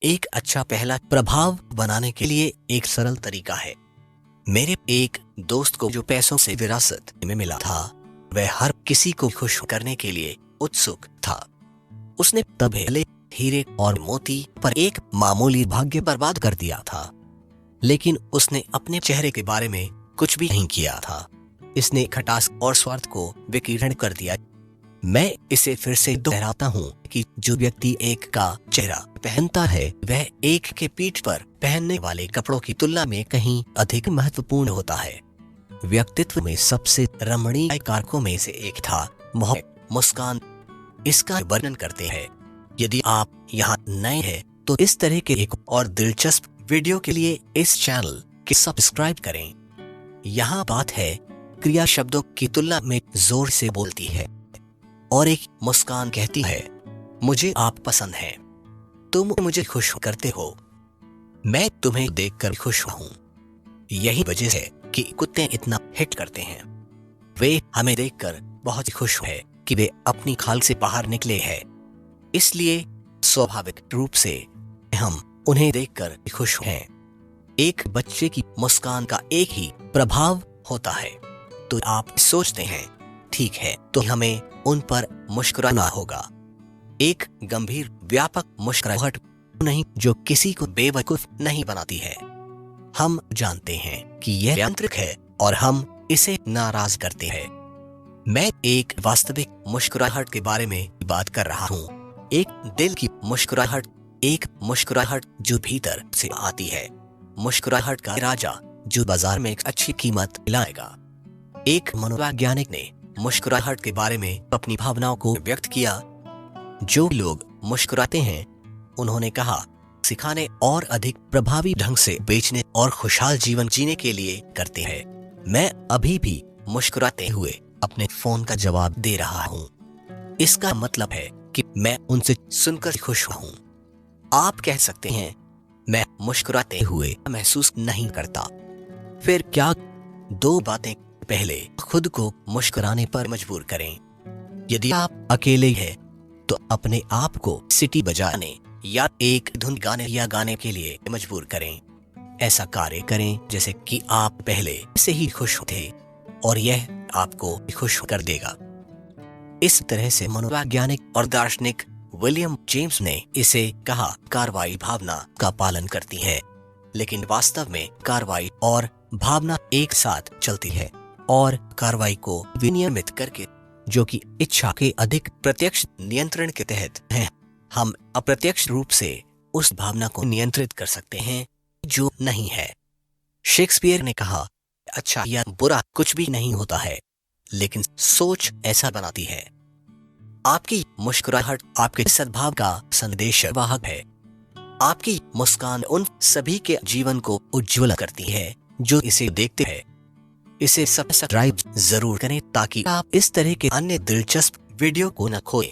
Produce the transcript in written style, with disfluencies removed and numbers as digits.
एक अच्छा पहला प्रभाव बनाने के लिए एक सरल तरीका है। मेरे एक दोस्त को जो पैसों से विरासत में मिला था, वह हर किसी को खुश करने के लिए उत्सुक था। उसने तबेले, हीरे और मोती पर एक मामूली भाग्य बर्बाद कर दिया था, लेकिन उसने अपने चेहरे के बारे में कुछ भी नहीं किया था। इसने खटास और स्वार्थ को विकीर्ण कर दिया। मैं इसे फिर से दोहराता हूँ कि जो व्यक्ति एक का चेहरा पहनता है, वह एक के पीठ पर पहनने वाले कपड़ों की तुलना में कहीं अधिक महत्वपूर्ण होता है। व्यक्तित्व में सबसे रमणीय कारकों में से एक था मुस्कान। इसका वर्णन करते हैं। यदि आप यहाँ नए हैं तो इस तरह के एक और दिलचस्प वीडियो के लिए इस चैनल के सब्सक्राइब करें। यहाँ बात है क्रिया शब्दों की तुलना में जोर से बोलती है, और एक मुस्कान कहती है, मुझे आप पसंद हैं, तुम मुझे खुश करते हो, मैं तुम्हें देखकर खुश हूँ। यही वजह है कि कुत्ते इतना हिट करते हैं। वे हमें देखकर बहुत खुश हैं कि वे अपनी खाल से बाहर निकले हैं। इसलिए स्वाभाविक रूप से हम उन्हें देखकर खुश हैं। एक बच्चे की मुस्कान का एक ही प्रभाव होता है। तो आप सोचते हैं, ठीक है, तो हमें उन पर मुस्कुराना होगा। एक गंभीर व्यापक मुस्कुराहट नहीं जो किसी को बेवकूफ नहीं बनाती है। हम जानते हैं कि यह यांत्रिक है और हम इसे नाराज करते हैं। मैं एक वास्तविक मुस्कुराहट के बारे में बात कर रहा हूँ। एक दिल की मुस्कुराहट, एक मुस्कुराहट जो भीतर से आती है। मुस्कुराहट का राजा जो बाजार में एक अच्छी कीमत लाएगा। एक मनोवैज्ञानिक ने मुस्कुराहट के बारे में अपनी भावनाओं को व्यक्त किया। जो लोग मुस्कुराते हैं, उन्होंने कहा, सिखाने और अधिक प्रभावी ढंग से बेचने और खुशहाल जीवन जीने के लिए करते हैं। मैं अभी भी मुस्कुराते हुए अपने फोन का जवाब दे रहा हूँ। इसका मतलब है कि मैं उनसे सुनकर खुश हूँ। आप कह सकते हैं, मैं मुस्कुराते हुए महसूस नहीं करता। फिर क्या? दो बातें। पहले, खुद को मुस्कुराने पर मजबूर करें। यदि आप अकेले हैं तो अपने आप को सीटी बजाने या एक धुन गाने के लिए मजबूर करें। ऐसा कार्य करें जैसे कि आप पहले से ही खुश थे, और यह आपको खुश कर देगा। इस तरह से मनोवैज्ञानिक और दार्शनिक विलियम जेम्स ने इसे कहा, कार्रवाई भावना का पालन करती है, लेकिन वास्तव में कार्रवाई और भावना एक साथ चलती है, और कार्रवाई को विनियमित करके, जो कि इच्छा के अधिक प्रत्यक्ष नियंत्रण के तहत है, हम अप्रत्यक्ष रूप से उस भावना को नियंत्रित कर सकते हैं जो नहीं है। शेक्सपियर ने कहा, अच्छा या बुरा कुछ भी नहीं होता है, लेकिन सोच ऐसा बनाती है। आपकी मुस्कुराहट आपके सद्भाव का संदेश वाहक है। आपकी मुस्कान उन सभी के जीवन को उज्ज्वल करती है जो इसे देखते हैं। इसे सब्सक्राइब जरूर करें ताकि आप इस तरह के अन्य दिलचस्प वीडियो को न खोएं।